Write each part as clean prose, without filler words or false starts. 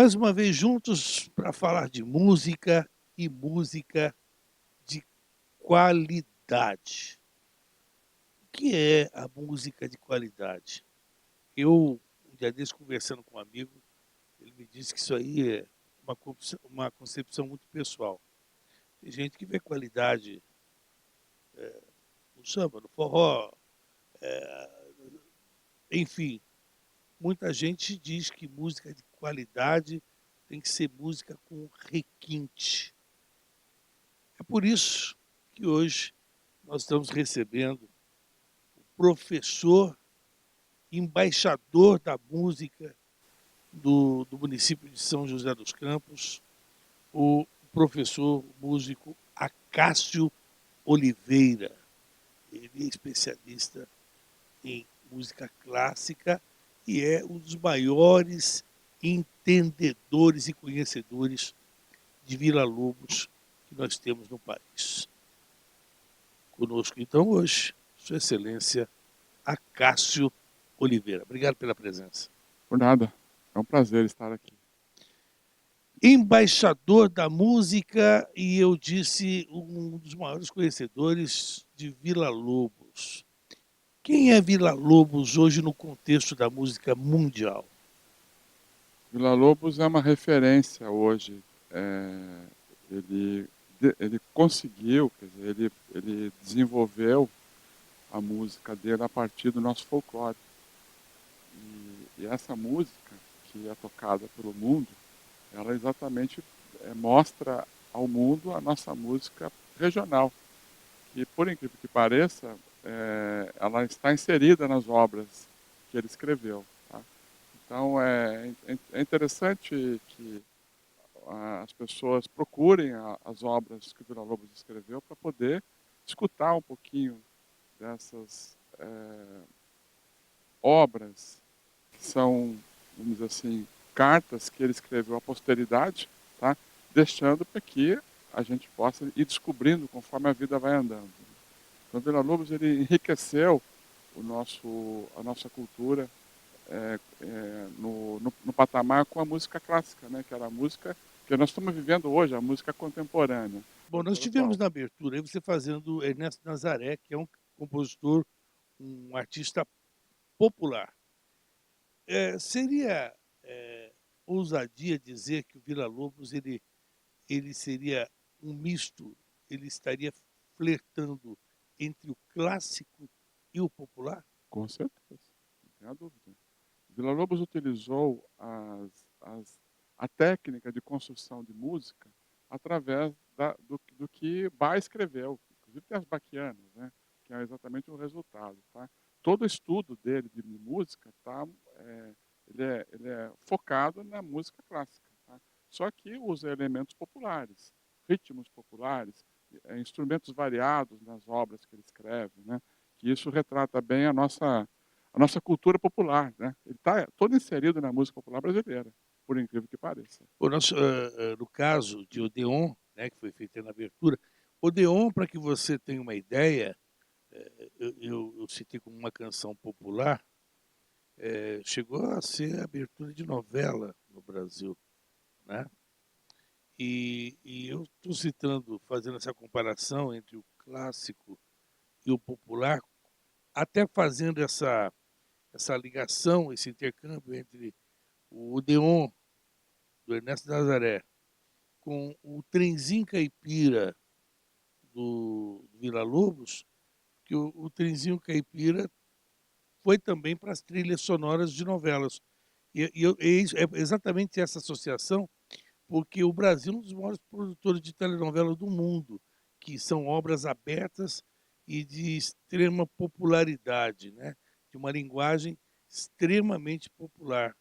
Mais uma vez juntos para falar de música e música de qualidade. O que é a música de qualidade? Um dia desse, conversando com um amigo, ele me disse que isso aí é uma concepção muito pessoal. Tem gente que vê qualidade no samba, no forró, enfim. Muita gente diz que música de qualidade tem que ser música com requinte. É por isso que hoje nós estamos recebendo o professor, embaixador da música do município de São José dos Campos, o professor músico Acácio Oliveira. Ele é especialista em música clássica e é um dos maiores entendedores e conhecedores de Villa-Lobos que nós temos no país. Conosco, então, hoje, Sua Excelência Acácio Oliveira. Obrigado pela presença. Por nada. É um prazer estar aqui. Embaixador da música e, eu disse, um dos maiores conhecedores de Villa-Lobos. Quem é Villa-Lobos hoje no contexto da música mundial? Villa-Lobos é uma referência hoje. Ele conseguiu, quer dizer, ele desenvolveu a música dele a partir do nosso folclore. E essa música, que é tocada pelo mundo, ela exatamente mostra ao mundo a nossa música regional. E, por incrível que pareça, ela está inserida nas obras que ele escreveu. Tá? Então, é interessante que as pessoas procurem as obras que o Villa-Lobos escreveu para poder escutar um pouquinho dessas obras que são, vamos dizer assim, cartas que ele escreveu à posteridade, tá? Deixando para que a gente possa ir descobrindo conforme a vida vai andando. Então, Villa-Lobos ele enriqueceu a nossa cultura no patamar com a música clássica, né? Que era a música que nós estamos vivendo hoje, a música contemporânea. Bom, nós tivemos na abertura aí você fazendo Ernesto Nazaré, que é um compositor, um artista popular. Seria ousadia dizer que o Villa-Lobos ele seria um misto, ele estaria flertando entre o clássico e o popular? Com certeza, não tenha dúvida. Villa-Lobos utilizou a técnica de construção de música através do que Bach escreveu, inclusive tem as baquianas, né, que é exatamente o resultado. Tá? Todo o estudo dele de música ele é focado na música clássica. Tá? Só que usa elementos populares, ritmos populares, instrumentos variados nas obras que ele escreve, né, que isso retrata bem a nossa cultura popular, né? Ele está todo inserido na música popular brasileira, por incrível que pareça. O nosso, no caso de Odeon, né, que foi feita na abertura, Odeon, para que você tenha uma ideia, eu citei como uma canção popular, chegou a ser abertura de novela no Brasil, né? E eu estou citando, fazendo essa comparação entre o clássico e o popular, até fazendo essa ligação, esse intercâmbio entre o Odeon, do Ernesto Nazaré, com o Trenzinho Caipira do Villa-Lobos, que o Trenzinho Caipira foi também para as trilhas sonoras de novelas. É exatamente essa associação, porque o Brasil é um dos maiores produtores de telenovela do mundo, que são obras abertas e de extrema popularidade, né? De uma linguagem extremamente popular.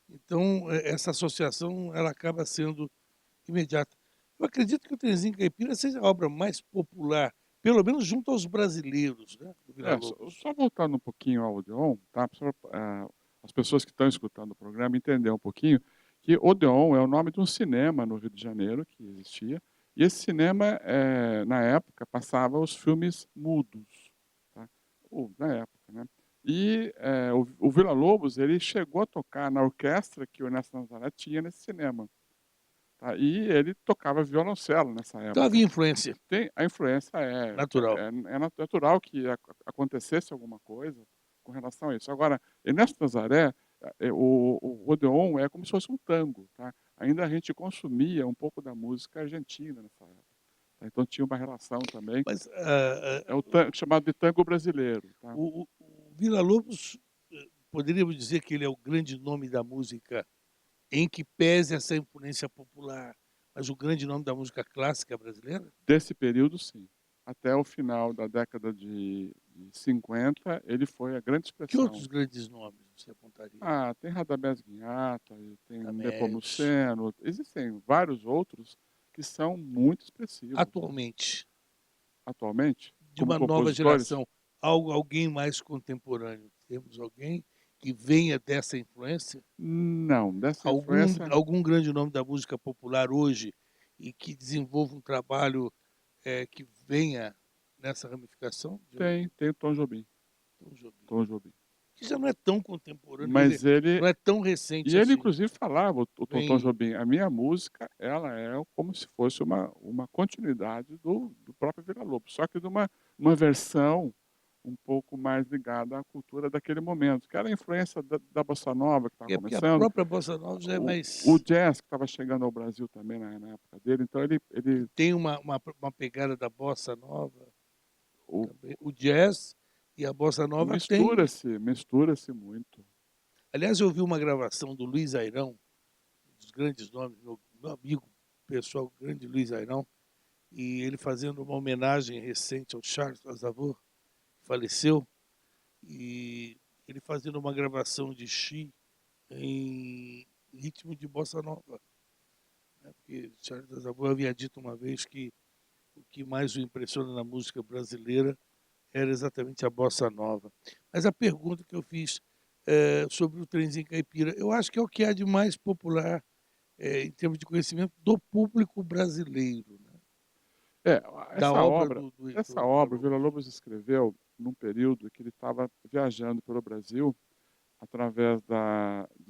Então, essa associação ela acaba sendo imediata. Eu acredito que o Trenzinho Caipira seja a obra mais popular, pelo menos junto aos brasileiros, né, do Villa-Lobos. Só voltando um pouquinho ao Odeon, tá? As pessoas que estão escutando o programa entender um pouquinho que Odeon é o nome de um cinema no Rio de Janeiro que existia, e esse cinema, na época, passava os filmes mudos, tá? Na época, né? E o Villa-Lobos, ele chegou a tocar na orquestra que o Ernesto Nazaré tinha nesse cinema, tá, e ele tocava violoncelo nessa Então havia época. influência Tem a influência é natural. é é natural que acontecesse alguma coisa com relação a isso. Agora, Ernesto Nazaré, o Odeon é como se fosse um tango, tá. Ainda a gente consumia um pouco da música argentina nessa época, tá, então tinha uma relação também, Mas, é o tan chamado de tango brasileiro, tá. o Villa-Lobos, poderíamos dizer que ele é o grande nome da música, em que pese essa influência popular, mas o grande nome da música clássica brasileira? Desse período, sim. Até o final da década de 50, ele foi a grande Que expressão. outros grandes nomes você apontaria? Ah, tem Radamés Guinhata, e tem Radamés. Nepomuceno, existem vários outros que são muito expressivos, tá. Atualmente, Atualmente, de como uma nova compositores, geração, alguém mais contemporâneo? Temos alguém que venha dessa influência? não, dessa Algum influência algum grande nome da música popular hoje e que desenvolva um trabalho, que venha nessa ramificação de tem o Tom Jobim, Tom Jobim, Tom Jobim. que já não é tão contemporâneo, quer dizer, Mas ele não é tão e recente ele assim, inclusive falava, o Tom vem Jobim: "A minha música, ela é como se fosse uma continuidade do próprio Villa-Lobos, só que de uma versão um pouco mais ligada à cultura daquele momento", que era a influência da bossa nova que estava porque a começando, própria bossa nova já é o mais jazz que estava chegando ao Brasil também na época dele, então que ele tem uma pegada da bossa nova o também. O jazz e a bossa nova tem. mistura-se muito. Aliás, eu ouvi uma gravação do Luiz Airão, um dos grandes nomes, meu amigo pessoal, o grande Luiz Airão, e ele fazendo uma homenagem recente ao Charles Aznavour, que faleceu, e ele fazendo uma gravação de Xi em ritmo de bossa nova, né? Porque Charles Aznavour havia dito uma vez que o que mais o impressiona na música brasileira era exatamente a bossa nova. Mas a pergunta que eu fiz sobre o Trenzinho Caipira, eu acho que é o que há de mais popular em termos de conhecimento do público brasileiro, né? É, Da obra do essa Heitor obra, o Villa-Lobos. Villa-Lobos escreveu num período que ele estava viajando pelo Brasil através de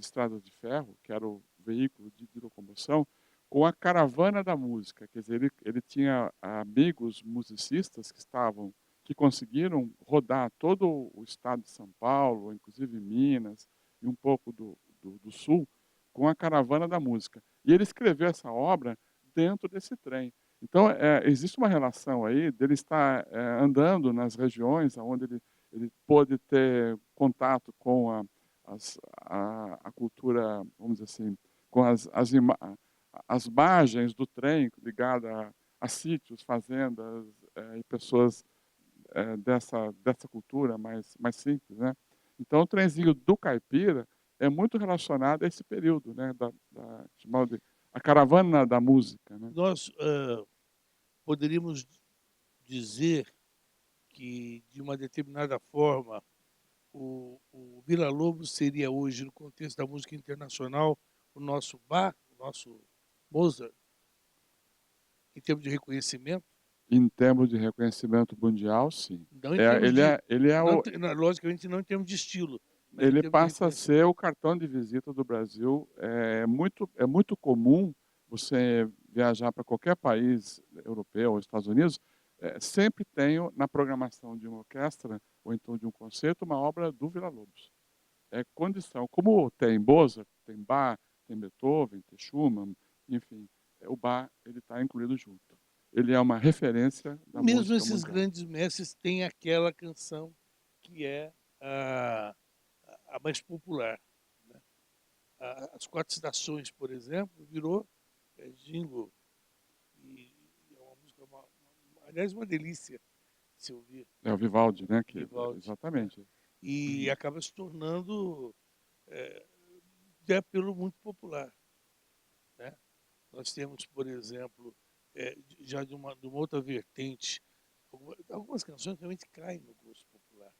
estradas de ferro, que era o veículo de locomoção, com a caravana da música. Quer dizer, ele tinha amigos musicistas que conseguiram rodar todo o estado de São Paulo, inclusive Minas e um pouco do sul, com a caravana da música. E ele escreveu essa obra dentro desse trem. Então, existe uma relação aí dele estar andando nas regiões onde ele pôde ter contato com a cultura, vamos dizer assim, com as margens do trem ligada a sítios, fazendas, e pessoas, dessa cultura mais simples, né. Então o trenzinho do caipira é muito relacionado a esse período, né, chamado de a caravana da música, né. Nós poderíamos dizer que, de uma determinada forma, o Villa-Lobos seria hoje, no contexto da música internacional, o nosso Bach, o nosso Mozart, em termos de reconhecimento, Em termos de reconhecimento mundial, sim. não em termos Ele de. é ele é Não, o logicamente, não em termos de estilo, mas em ele termos de passa a ser reconhecimento. o cartão de visita do Brasil. É muito comum você viajar para qualquer país europeu ou Estados Unidos, sempre tem na programação de uma orquestra ou então de um concerto, uma obra do Villa-Lobos. É condição. Como tem Mozart, tem Bach, tem Beethoven, tem Schumann, enfim, o Bach ele está incluído junto. Ele é uma referência da Mesmo música esses mundial. grandes mestres têm aquela canção que é a mais popular, né? As Quatro Estações, por exemplo, virou jingle e é uma música, aliás, uma delícia se ouvir É o Vivaldi, né, Vivaldi, né? exatamente. E Uhum. acaba se tornando de apelo muito popular, né? Nós temos, por exemplo, já de uma outra vertente, algumas canções realmente caem no gosto popular.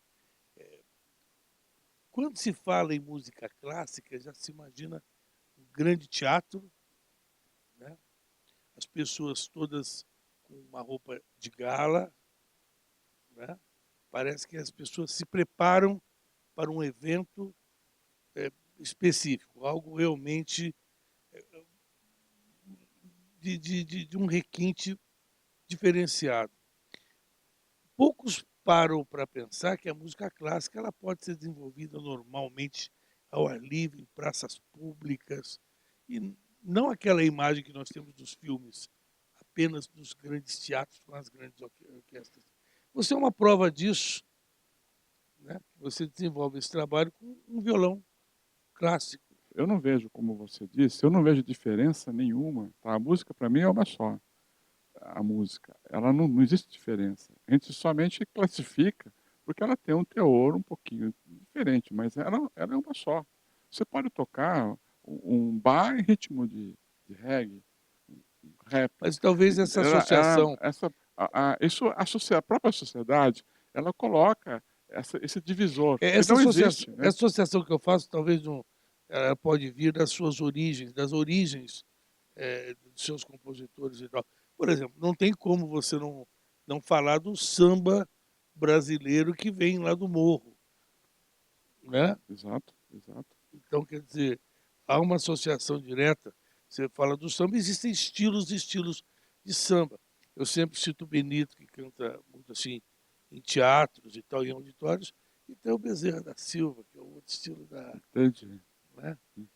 Quando se fala em música clássica, já se imagina um grande teatro, né? As pessoas todas com uma roupa de gala, né? Parece que as pessoas se preparam para um evento específico, algo realmente de um requinte diferenciado. Poucos param para pensar que a música clássica ela pode ser desenvolvida normalmente ao ar livre, em praças públicas, e não aquela imagem que nós temos dos filmes, apenas dos grandes teatros com as grandes orquestras. Você é uma prova disso, né? Você desenvolve esse trabalho com um violão clássico. Eu não vejo, como você disse, eu não vejo diferença nenhuma, tá? A música para mim é uma só, a música. Ela não existe diferença. A gente somente classifica, porque ela tem um teor um pouquinho diferente, mas ela é uma só. Você pode tocar um bar em ritmo de reggae, um rap. Mas talvez essa Ela associação, essa isso a própria sociedade, ela coloca esse divisor, que essa não associação, existe, né. essa associação que eu faço, talvez ela pode vir das suas origens, das origens dos seus compositores e tal. Por exemplo, não tem como você não falar do samba brasileiro que vem lá do morro, né? Exato, exato. Então, quer dizer, há uma associação direta. Você fala do samba, existem estilos e estilos de samba. Eu sempre cito o Benito, que canta muito assim em teatros e tal, em auditórios, e tem o Bezerra da Silva, que é o outro estilo Entendi. né? Uhum.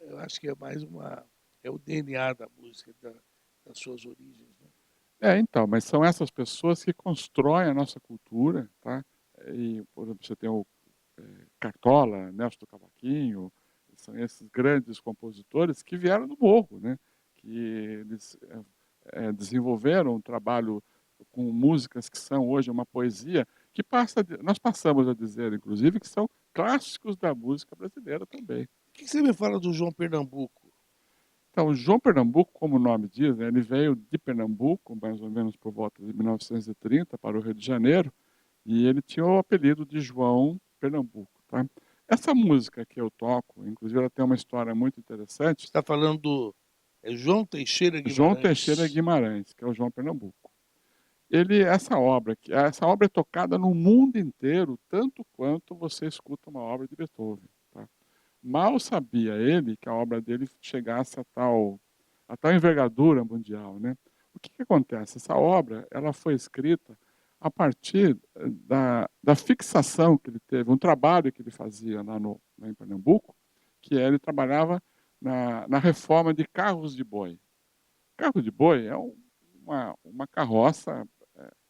Eu acho que é mais é o DNA da música, das suas origens, né? Então, mas são essas pessoas que constroem a nossa cultura, tá. E, por exemplo, você tem o, Cartola, Nelson do Cavaquinho, são esses grandes compositores que vieram do morro, né, que eles, desenvolveram um trabalho com músicas que são hoje uma poesia que nós passamos a dizer, inclusive, que são clássicos da música brasileira também. O que você me fala do João Pernambuco? Então, o João Pernambuco, como o nome diz, né, ele veio de Pernambuco, mais ou menos por volta de 1930, para o Rio de Janeiro, e ele tinha o apelido de João Pernambuco, tá. Essa música que eu toco, inclusive ela tem uma história muito Você interessante, está falando do João Teixeira João Teixeira Guimarães. Guimarães, que é o João Pernambuco. Essa obra é tocada no mundo inteiro, tanto quanto você escuta uma obra de Beethoven, tá. Mal sabia ele que a obra dele chegasse a tal envergadura mundial, né. O que que acontece? Essa obra, ela foi escrita a partir da fixação que ele teve, um trabalho que ele fazia lá em Pernambuco, que ele trabalhava na reforma de carros de boi. Carro de boi é uma carroça,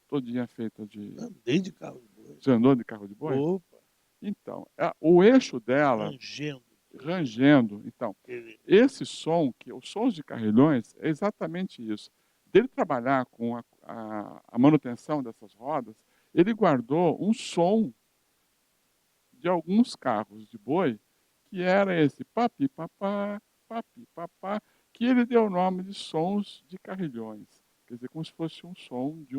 todinha feita de Andei de carro de boi. você andou de carro de boi? Opa, Então, o eixo dela rangendo. rangendo. Então, Ele, esse som, que os sons de carrilhões, é exatamente isso. Dele trabalhar com a manutenção dessas rodas, ele guardou um som de alguns carros de boi, que era esse papi-papá, papi-papá, que ele deu o nome de sons de carrilhões. Quer dizer, como se fosse um som de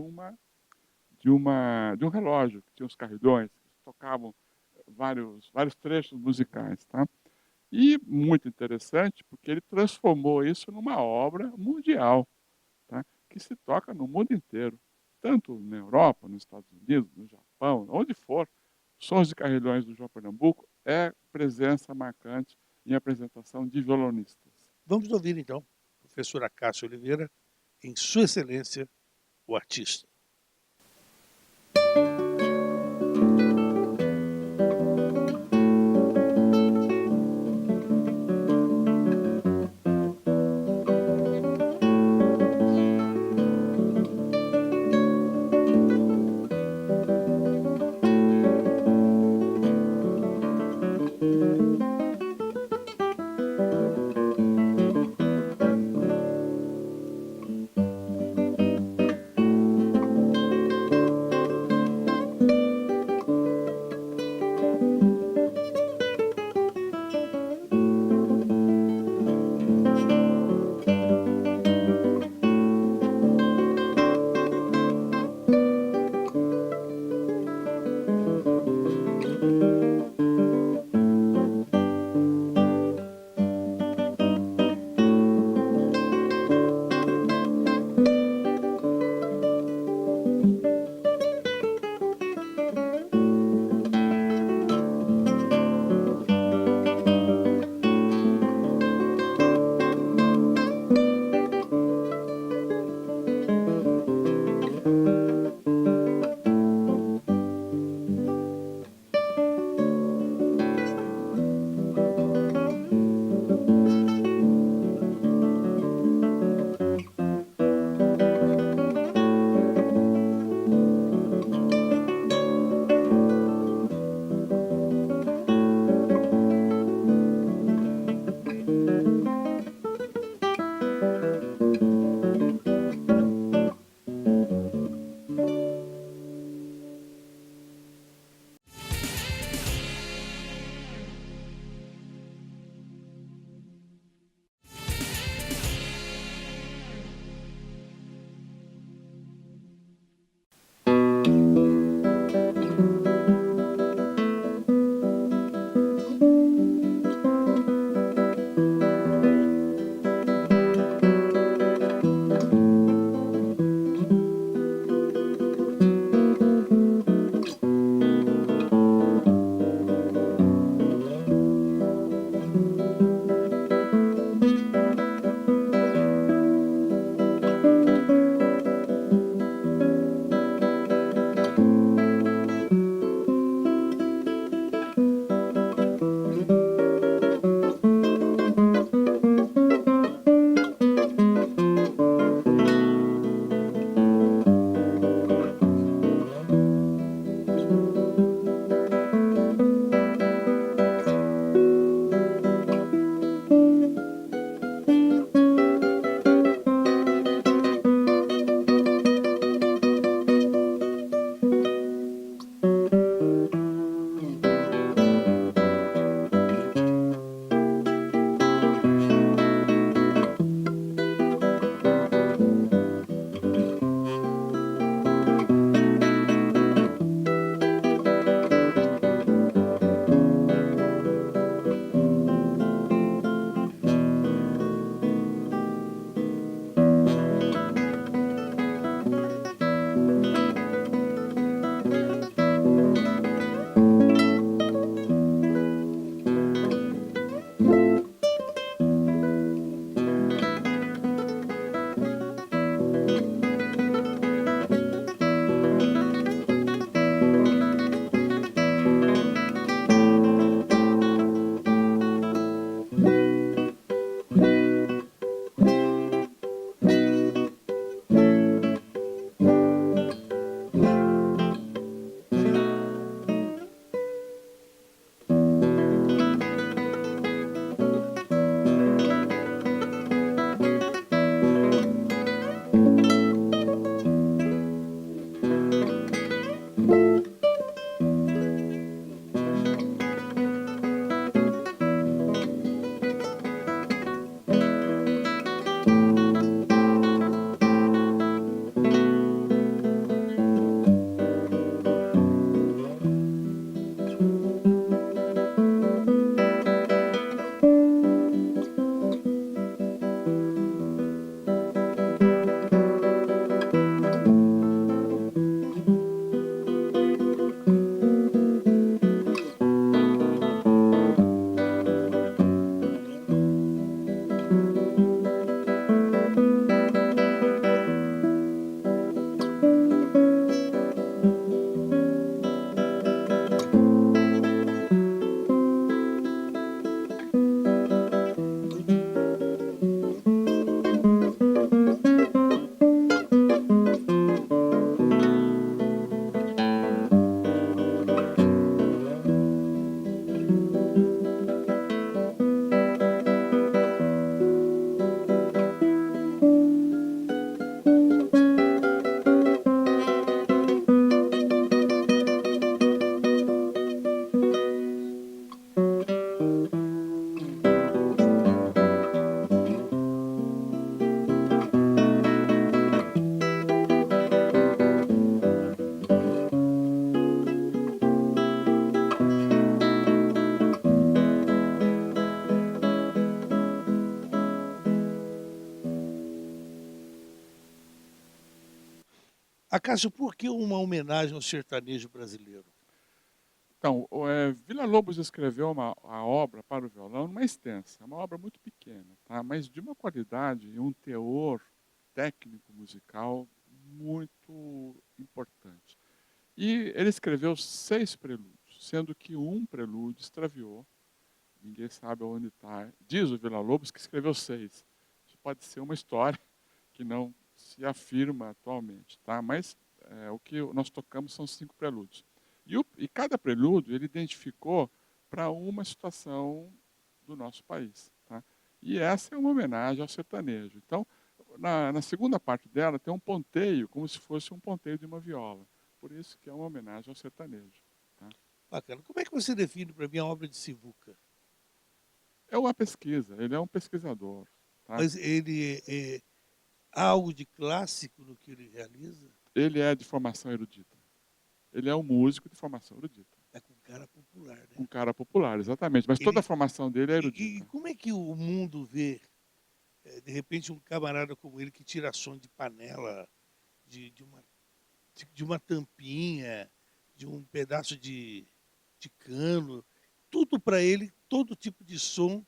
um relógio, que tinha os carrilhões, que tocavam vários trechos musicais, tá. E muito interessante, porque ele transformou isso numa obra mundial, tá, que se toca no mundo inteiro, tanto na Europa, nos Estados Unidos, no Japão, onde for. Sons de Carrilhões do João Pernambuco é presença marcante em apresentação de violonistas. vamos ouvir então, professora Cássia Oliveira, em Sua Excelência, o artista. Acácio, por que uma homenagem ao sertanejo brasileiro? Então, Villa-Lobos escreveu a obra para o violão, não é extensa, é uma obra muito pequena, tá, mas de uma qualidade e um teor técnico musical muito importante. E ele escreveu 6 prelúdios, sendo que um prelúdio extraviou, ninguém sabe aonde está. Diz o Villa-Lobos que escreveu 6. Isso pode ser uma história que não se afirma atualmente, tá, mas, o que nós tocamos são 5 prelúdios. E cada prelúdio ele identificou para uma situação do nosso país, tá. E essa é uma homenagem ao sertanejo. Então, na segunda parte dela tem um ponteio, como se fosse um ponteio de uma viola. Por isso que é uma homenagem ao sertanejo, tá. Bacana. Como é que você define para mim a obra de Sivuca? É uma pesquisa, ele é um pesquisador, tá. Mas ele há algo de clássico no que ele realiza? Ele é de formação erudita. Ele é um músico de formação erudita. É com cara popular, Um né? cara popular, exatamente, mas toda a Ele, formação dele é e erudita. como é que o mundo vê, de repente, um camarada como ele que tira som de panela, de, de uma, de uma tampinha, de um pedaço de cano, tudo para ele, todo tipo de som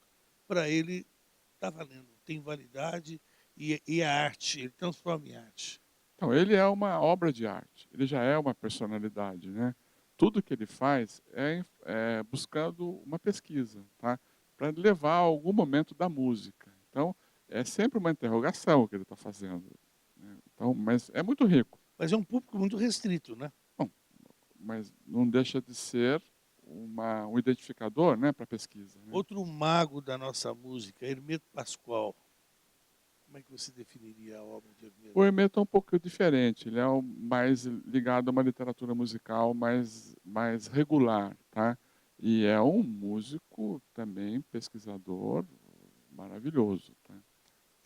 para ele está valendo, tem validade e a arte, ele transforma em arte. Então, ele é uma obra de arte, ele já é uma personalidade, né. Tudo que ele faz é buscando uma pesquisa, tá, para levar a algum momento da música. Então, é sempre uma interrogação que ele está fazendo, né. Então, mas é muito rico. Mas é um público muito restrito, né? Bom, mas não deixa de ser um identificador, né, para a pesquisa, né. Outro mago da nossa música, Hermeto Pascoal. Como é que você definiria a obra de O Hermeto? Hermeto é um pouco diferente, ele é mais ligado a uma literatura musical mais regular, tá. E é um músico também pesquisador maravilhoso, tá.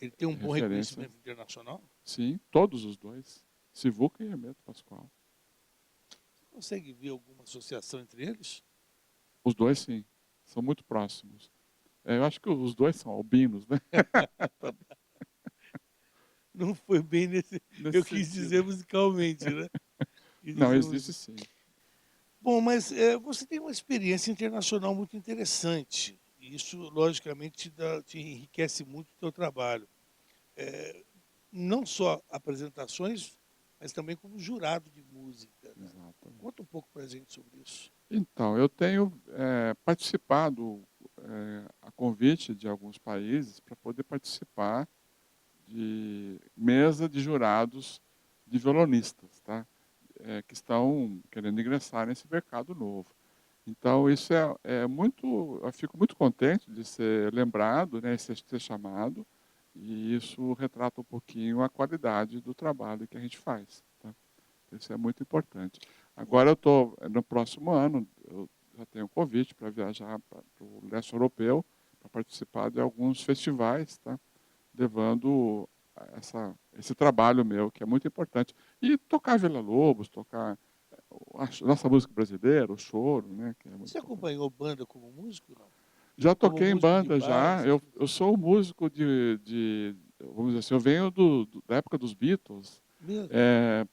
Ele tem um bom Referência reconhecimento internacional? sim, todos os 2, Sivuca e Hermeto Pascoal. Você consegue ver alguma associação entre eles? Os 2 sim, são muito próximos. Eu acho que os 2 são albinos, né, Não foi bem nesse. nesse Eu quis sentido. dizer musicalmente, né? Quis Não, dizer existe sim. Bom, mas você tem uma experiência internacional muito interessante. E isso, logicamente, te enriquece muito o teu trabalho. Eh, não só apresentações, mas também como jurado de música, né? Exatamente. Conta um pouco para a gente sobre isso. Então, eu tenho, participado, a convite de alguns países para poder participar de mesa de jurados de violonistas, tá, que estão querendo ingressar nesse mercado novo. Então isso é muito eu fico muito contente de ser lembrado, né, ser chamado, e isso retrata um pouquinho a qualidade do trabalho que a gente faz, tá. Isso é muito importante. Agora eu estou no próximo ano, eu já tenho um convite para viajar para o leste europeu, para participar de alguns festivais, tá, levando esse trabalho meu, que é muito importante. E tocar Villa-Lobos, tocar a nossa música brasileira, o choro, né, que é muito Você importante. acompanhou banda como músico, não? Já Como toquei em músico de banda bar, já, essas coisas? eu sou músico vamos dizer assim, eu venho da época dos Beatles, Mesmo? eh,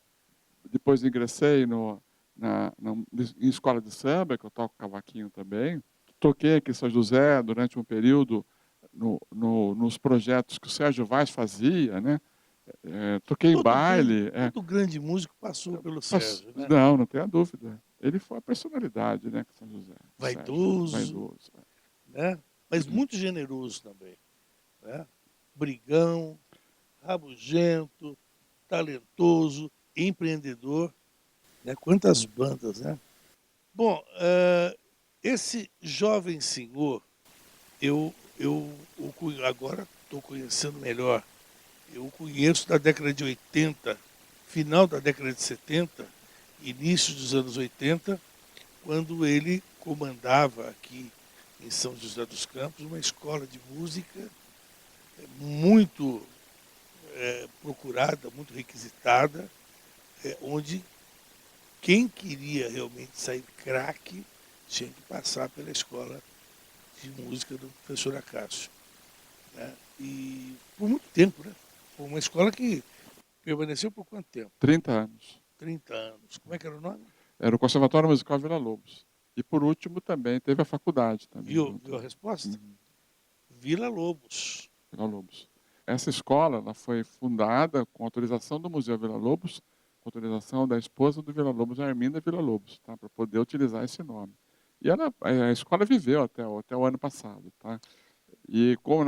depois ingressei em escola de samba, que eu toco cavaquinho também. Toquei aqui em São José durante um período nos projetos que o Sérgio Vaz fazia, né. Toquei em baile. Todo grande músico passou pelo Sérgio, né? Não, não tenha dúvida. Ele foi a personalidade, né, que São José, o Sérgio, Vaidoso, vaidoso. né? Mas muito generoso também, né? Brigão, rabugento, talentoso, empreendedor, né? Quantas bandas, né? Bom, esse jovem senhor, agora estou conhecendo melhor. Eu o conheço da década de 80, final da década de 70, início dos anos 80, quando ele comandava aqui em São José dos Campos uma escola de música muito procurada, muito requisitada, onde quem queria realmente sair craque tinha que passar pela escola de música do professor Acácio, né? E por muito tempo, né? Foi uma escola que Permaneceu por quanto tempo? 30 anos. 30 anos. Como é que era o nome? Era o Conservatório Musical Villa-Lobos. E por último também teve a faculdade também Viu junto. a resposta? Uhum. Villa-Lobos. Villa-Lobos. Essa escola ela foi fundada com autorização do Museu Villa-Lobos, com autorização da esposa do Villa-Lobos, Arminda Villa-Lobos, tá? Para poder utilizar esse nome. E a escola viveu até o ano passado, tá? E com,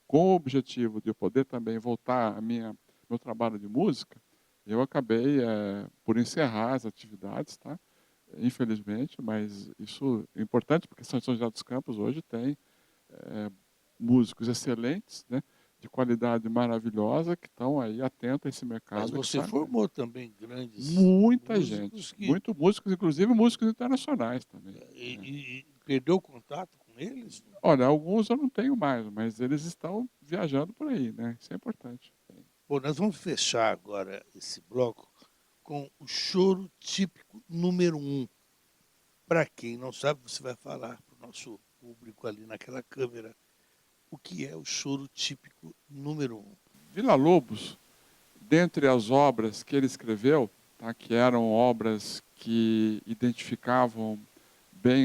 com o objetivo de eu poder também voltar meu trabalho de música, eu acabei por encerrar as atividades, tá? Infelizmente, mas isso é importante porque São José dos Campos hoje tem músicos excelentes, né? De qualidade maravilhosa que estão aí atentos a esse Mas mercado que você está formou também grandes muita gente, músicos que muito músicos, inclusive músicos internacionais também. e, Né? e perdeu o contato com eles? Olha, alguns eu não tenho mais, mas eles estão viajando por aí, né? Isso é importante. Bom, nós vamos fechar agora esse bloco com o choro típico número 1. Para quem não sabe, você vai falar para o nosso público ali naquela câmera o que é o choro típico número 1. Villa-Lobos, dentre as obras que ele escreveu, tá, que eram obras que identificavam bem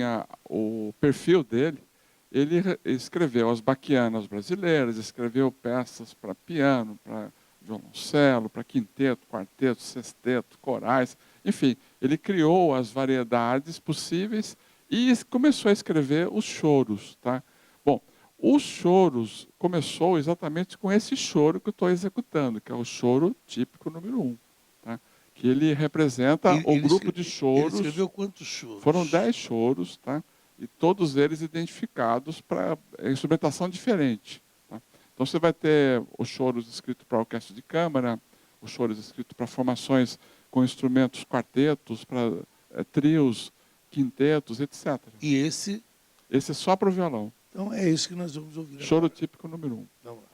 o perfil dele, ele escreveu as baquianas brasileiras, escreveu peças para piano, para violoncelo, para quinteto, quarteto, sexteto, corais, enfim, ele criou as variedades possíveis e começou a escrever os choros, tá? Bom, os choros começou exatamente com esse choro que eu estou executando, que é o choro típico número 1, tá? Que ele representa o grupo de Ele choros. escreveu quantos Foram choros? 10 choros, tá? E todos eles identificados para instrumentação diferente. Tá? Então você vai ter os choros escritos para orquestra de câmara, os choros escritos para formações com instrumentos quartetos, para trios, quintetos, etc. E esse, Esse é só para o violão. então é isso que nós vamos ouvir Choro agora. típico número 1. Vamos lá.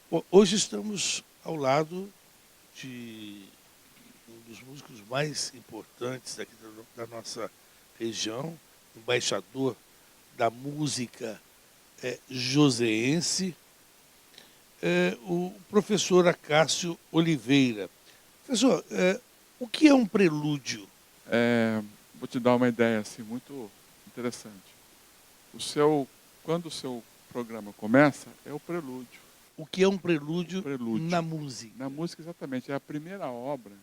Bom, hoje estamos ao lado de um dos músicos mais importantes aqui da nossa região, embaixador da música joseense, o professor Acácio Oliveira. Professor, o que é um prelúdio? Vou te dar uma ideia assim, muito interessante. Quando o seu programa começa, é o prelúdio. O que é um prelúdio, Prelúdio. na música? Na música, exatamente. É a primeira obra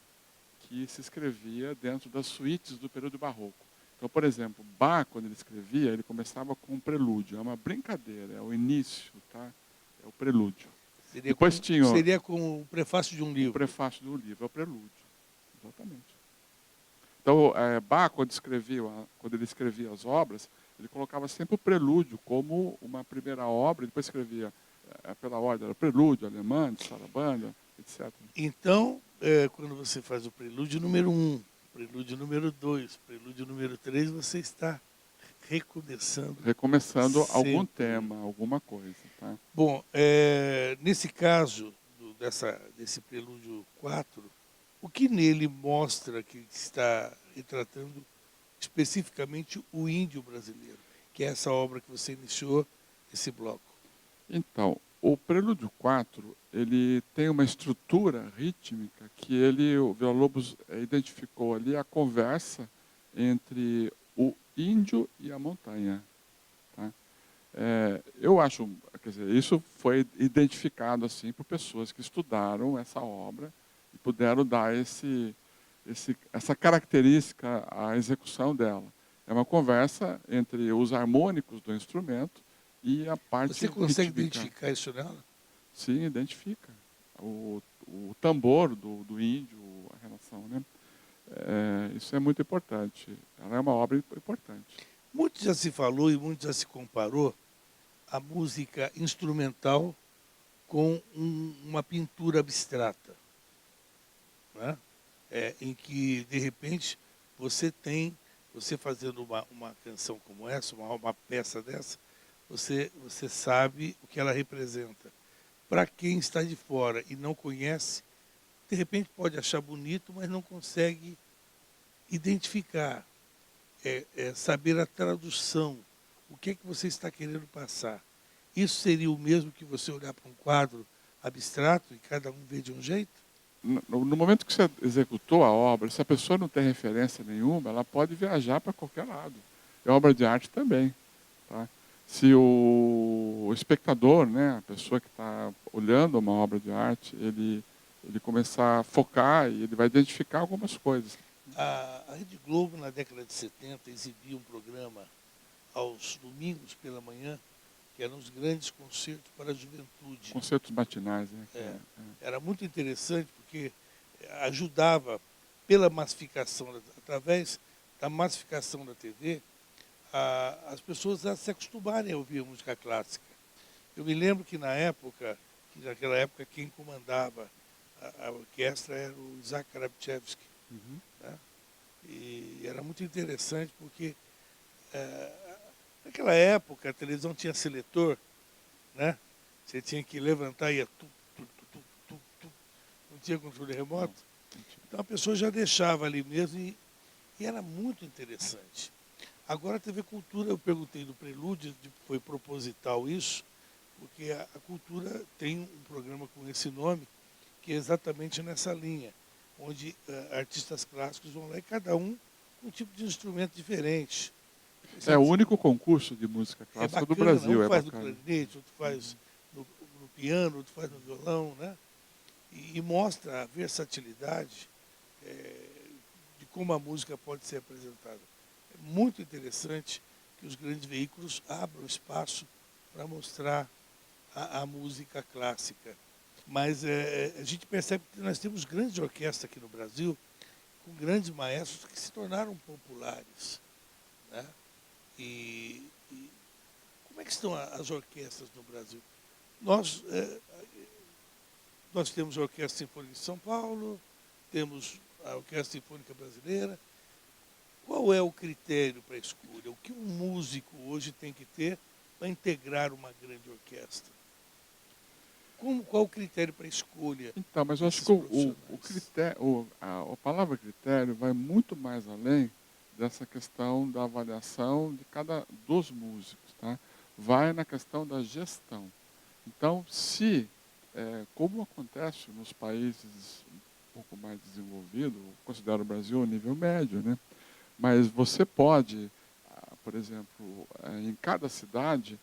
que se escrevia dentro das suítes do período barroco. Então, por exemplo, Bach, quando ele escrevia, ele começava com um prelúdio. É uma brincadeira, é o início, tá? É o prelúdio. Depois tinha seria com o prefácio de um o livro. prefácio do livro, é o prelúdio. Exatamente. Então, Bach, quando ele escrevia as obras, ele colocava sempre o prelúdio como uma primeira obra, e depois escrevia pela ordem, era prelúdio, alemã, sarabanda, etc. Então, quando você faz o prelúdio número 1, prelúdio número 2, prelúdio número 3, você está recomeçando. Recomeçando algum sempre. tema, alguma coisa. Tá? Bom, nesse caso desse prelúdio 4, o que nele mostra que está retratando especificamente o índio brasileiro, que é essa obra que você iniciou esse bloco? Então, o Prelúdio 4, ele tem uma estrutura rítmica que o Villa-Lobos identificou ali a conversa entre o índio e a montanha. Tá? Eu acho, quer dizer, isso foi identificado assim por pessoas que estudaram essa obra e puderam dar essa característica à execução dela. É uma conversa entre os harmônicos do instrumento e a parte Você consegue rítmica. identificar isso nela? Sim, identifica. O tambor do índio, a relação, né? Isso é muito importante. Ela é uma obra importante. Muito já se falou e muito já se comparou a música instrumental com uma pintura abstrata, né? Em que, de repente, você fazendo uma canção como essa, uma peça dessa, você sabe o que ela representa. Para quem está de fora e não conhece, de repente pode achar bonito, mas não consegue identificar, saber a tradução, o que é que você está querendo passar. Isso seria o mesmo que você olhar para um quadro abstrato e cada um vê de um jeito? No momento que você executou a obra, se a pessoa não tem referência nenhuma, ela pode viajar para qualquer lado. É obra de arte também. Tá? Se o espectador, né, a pessoa que está olhando uma obra de arte, ele começar a focar e ele vai identificar algumas coisas. A Rede Globo, na década de 70, exibia um programa aos domingos pela manhã, que eram os grandes concertos para a juventude. Concertos matinais, né? Era muito interessante porque ajudava pela massificação, através da massificação da TV, as pessoas a se acostumarem a ouvir música clássica. Eu me lembro que naquela época quem comandava a orquestra era o Isaac Karabchevsky. Uhum. Né? E era muito interessante porque naquela época a televisão tinha seletor, né? Você tinha que levantar e ia não tinha controle remoto. Então a pessoa já deixava ali mesmo e era muito interessante. Agora a TV Cultura, eu perguntei do Prelúdio, foi proposital isso, porque a Cultura tem um programa com esse nome, que é exatamente nessa linha, onde artistas clássicos vão lá e cada um com um tipo de instrumento diferente. É o único concurso de música clássica bacana, do Brasil. Um faz no clarinete, outro faz no piano, outro faz no violão, né? E mostra a versatilidade de como a música pode ser apresentada. É muito interessante que os grandes veículos abram espaço para mostrar a música clássica. Mas a gente percebe que nós temos grandes orquestras aqui no Brasil, com grandes maestros que se tornaram populares. Né? E como é que estão as orquestras no Brasil? Nós temos a Orquestra Sinfônica de São Paulo, temos a Orquestra Sinfônica Brasileira. Qual é o critério para a escolha? O que um músico hoje tem que ter para integrar uma grande orquestra? qual o critério para a escolha Então, mas eu acho desses que o profissionais? critério, a palavra critério vai muito mais além dessa questão da avaliação de cada dos músicos, tá? Vai na questão da gestão. Então, se, como acontece nos países um pouco mais desenvolvidos, eu considero o Brasil um nível médio, né? Mas você pode, por exemplo, em cada cidade,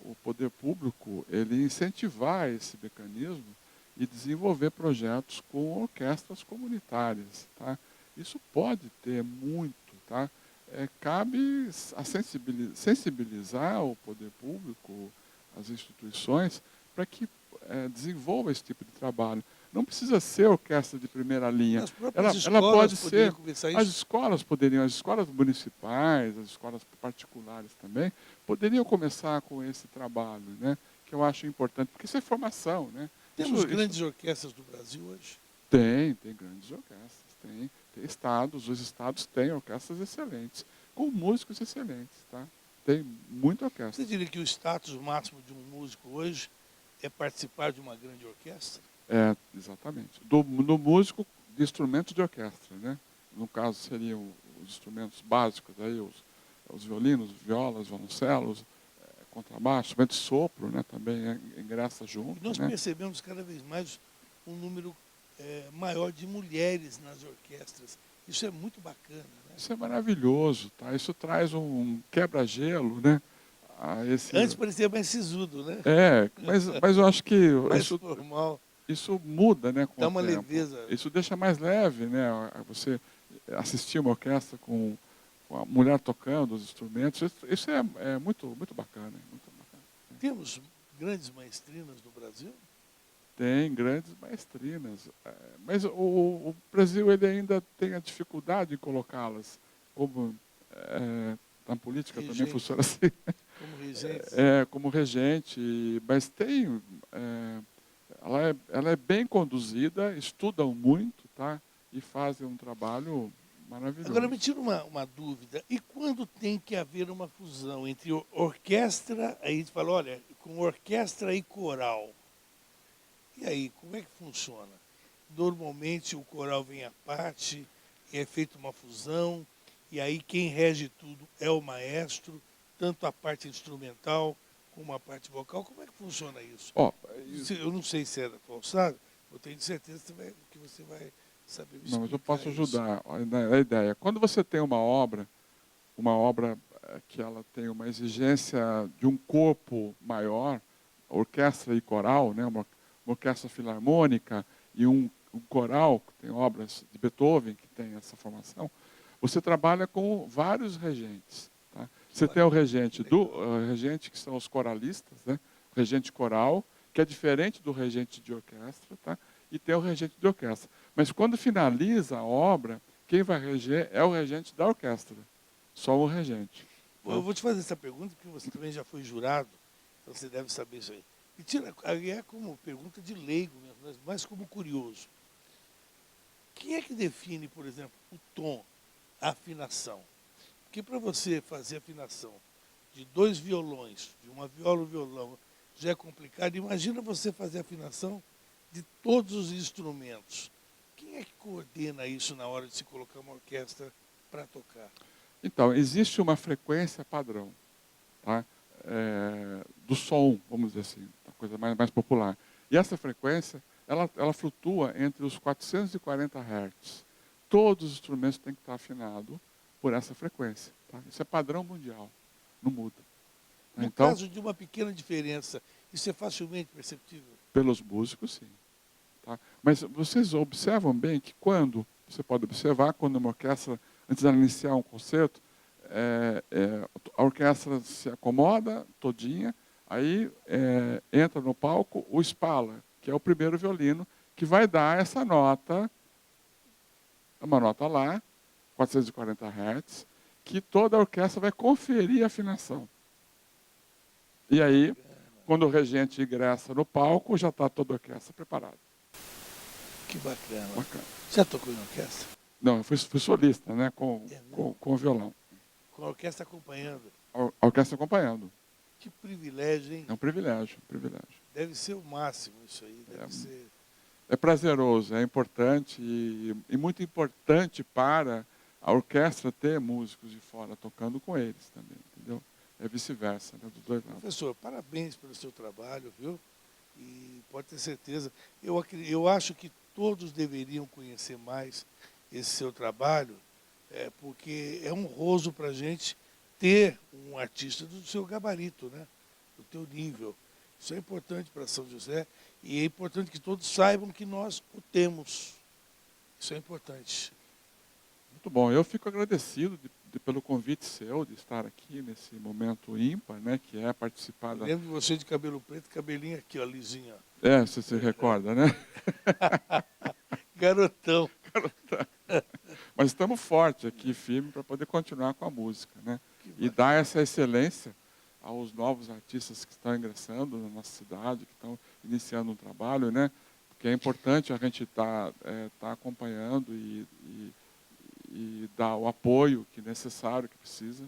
o poder público ele incentivar esse mecanismo e desenvolver projetos com orquestras comunitárias, tá? Isso pode ter muito, tá? Cabe a sensibilizar o poder público, as instituições, para que desenvolva esse tipo de trabalho. Não precisa ser orquestra de primeira linha. As próprias Ela escolas pode poderiam ser. começar As isso? escolas poderiam, as escolas municipais, as escolas particulares também, poderiam começar com esse trabalho, né? Que eu acho importante, porque isso é formação, né? Temos Isso grandes orquestras do Brasil hoje. tem grandes orquestras, tem estados, os estados têm orquestras excelentes, com músicos excelentes, tá? Tem muita Você orquestra. diria que o status máximo de um músico hoje é participar de uma grande orquestra? Exatamente. Do músico de instrumentos de orquestra, né? No caso seriam os instrumentos básicos, aí os violinos, violas, violoncelos, contrabaixo, instrumento de sopro, né? Também ingressa E junto, nós né? percebemos cada vez mais um número maior de mulheres nas orquestras. Isso é muito bacana, né? Isso é maravilhoso, tá? Isso traz um quebra-gelo, né? A esse, Antes parecia mais sisudo, né? mas eu acho que Mais isso, formal, isso muda, né, com dá o uma tempo. leveza. Isso deixa mais leve, né? Você assistir uma orquestra com a mulher tocando os instrumentos, isso é muito, muito bacana, muito bacana. Temos grandes maestrinas no Brasil? Tem grandes maestrinas, mas o Brasil ele ainda tem a dificuldade de colocá-las, como na política também Regentes, funciona assim, como regentes. como regente, mas tem, ela é bem conduzida, estudam muito, tá? E fazem um trabalho Agora me maravilhoso. tira uma dúvida. E quando tem que haver uma fusão entre orquestra, aí a gente fala, olha, com orquestra e coral. E aí, como é que funciona? Normalmente o coral vem à parte, é feita uma fusão, e aí quem rege tudo é o maestro, tanto a parte instrumental como a parte vocal. Como é que funciona isso? Ó, Eu não sei se é da tua alçada, eu tenho certeza que você vai saber me não, mas eu explicar posso isso. ajudar a ideia. Quando você tem uma obra que ela tem uma exigência de um corpo maior, orquestra e coral, né? Uma orquestra filarmônica e um coral, que tem obras de Beethoven, que tem essa formação, você trabalha com vários regentes. Tá? Que Você tem o bacana, regente, que legal. regente que são os coralistas, né? O regente coral, que é diferente do regente de orquestra, tá? E tem o regente de orquestra. Mas quando finaliza a obra, quem vai reger é o regente da orquestra. Só o regente. Bom, eu Tá? vou te fazer essa pergunta porque você também já foi jurado, então você deve saber isso aí. E tira, aí é como pergunta de leigo mesmo, mas como curioso. Quem é que define, por exemplo, o tom, a afinação? Porque para você fazer afinação de dois violões, de uma viola e um violão, já é complicado. Imagina você fazer afinação de todos os instrumentos. Quem é que coordena isso na hora de se colocar uma orquestra para tocar? Então, existe uma frequência padrão, tá? Do som, vamos dizer assim, a coisa mais popular. E essa frequência, ela flutua entre os 440 Hz. Todos os instrumentos têm que estar afinados por essa frequência. Tá? Isso é padrão mundial, não muda. Tá? No Então, caso de uma pequena diferença, isso é facilmente perceptível? pelos músicos, sim. Tá? Mas vocês observam bem que você pode observar, quando uma orquestra, antes de ela iniciar um concerto, a orquestra se acomoda todinha, aí entra no palco o Spala, que é o primeiro violino, que vai dar essa nota, uma nota lá, 440 Hz, que toda a orquestra vai conferir a afinação. E aí, Bacana, quando o regente ingressa no palco, já está toda a orquestra preparada. que bacana. Bacana. Você já tocou em orquestra? Não, eu fui solista, né, com, É com, mesmo? com o violão. Com a orquestra acompanhando. A orquestra acompanhando. Que privilégio, hein? É um privilégio, um privilégio. Deve ser o máximo isso aí, É, deve ser... é prazeroso, é importante e muito importante para a orquestra ter músicos de fora tocando com eles também, entendeu? É vice-versa, né, dos dois lados. Professor, parabéns pelo seu trabalho, viu? E pode ter certeza, eu acho que todos deveriam conhecer mais esse seu trabalho, porque é honroso para a gente ter um artista do seu gabarito, né? Do teu nível. Isso é importante para São José e é importante que todos saibam que nós o temos. Isso é importante. Muito bom, eu fico agradecido pelo convite seu de estar aqui nesse momento ímpar, né, que é participar Eu da... lembro de você de cabelo preto, cabelinho aqui, ó, lisinho. Ó. É, você se recorda, né? Garotão. Mas estamos fortes aqui, firme, para poder continuar com a música, né? E dar essa excelência aos novos artistas que estão ingressando na nossa cidade, que estão iniciando um trabalho, né? Porque é importante a gente estar acompanhando e dar o apoio que é necessário, que precisa,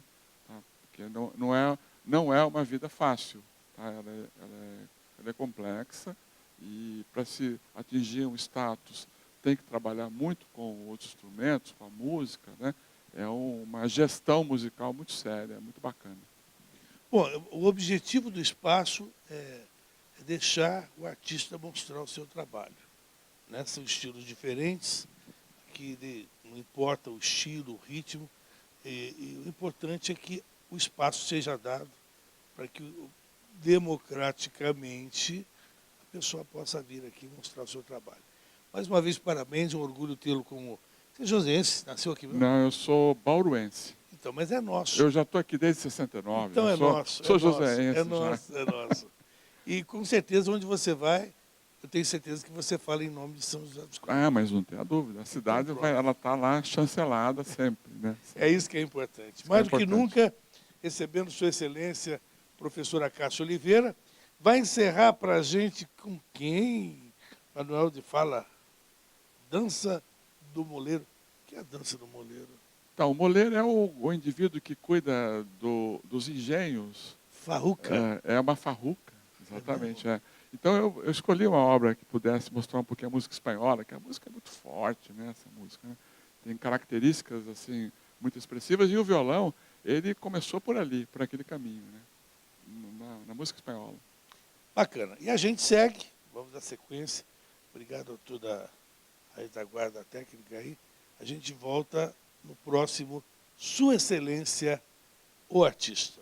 tá? Porque não é uma vida fácil, tá? Ela é complexa e para se atingir um status tem que trabalhar muito com outros instrumentos, com a música, né? É uma gestão musical muito séria, muito bacana. Bom, o objetivo do espaço é deixar o artista mostrar o seu trabalho. Né? São estilos diferentes, que não importa o estilo, o ritmo, e o importante é que o espaço seja dado para que democraticamente a pessoa possa vir aqui mostrar o seu trabalho. Mais uma vez, parabéns, é um orgulho tê-lo como... Você é joseense, nasceu aqui mesmo? Não, eu sou bauruense. Então, mas é nosso. Eu já estou aqui desde 69. Então é nosso, Sou joseense é já. nosso, é nosso. E com certeza, onde você vai, eu tenho certeza que você fala em nome de São José dos Campos. Ah, mas não tem a dúvida. A cidade Então, ela está lá chancelada sempre, né? É isso que é importante. Isso Mais é do que importante. nunca, recebendo Sua Excelência, professora Cássio Oliveira, vai encerrar para a gente com quem? Manuel de fala, dança do moleiro. O que é a dança do moleiro? Então, o moleiro é o indivíduo que cuida dos engenhos. Farruca. É uma farruca, exatamente. É. Então, eu escolhi uma obra que pudesse mostrar um pouquinho a música espanhola, que a música é muito forte, né, essa música. Né? Tem características assim muito expressivas, e o violão, ele começou por ali, por aquele caminho, né? Na música espanhola. Bacana. E a gente segue, vamos dar sequência. Obrigado a toda a retaguarda técnica aí. A gente volta no próximo Sua Excelência, o Artista.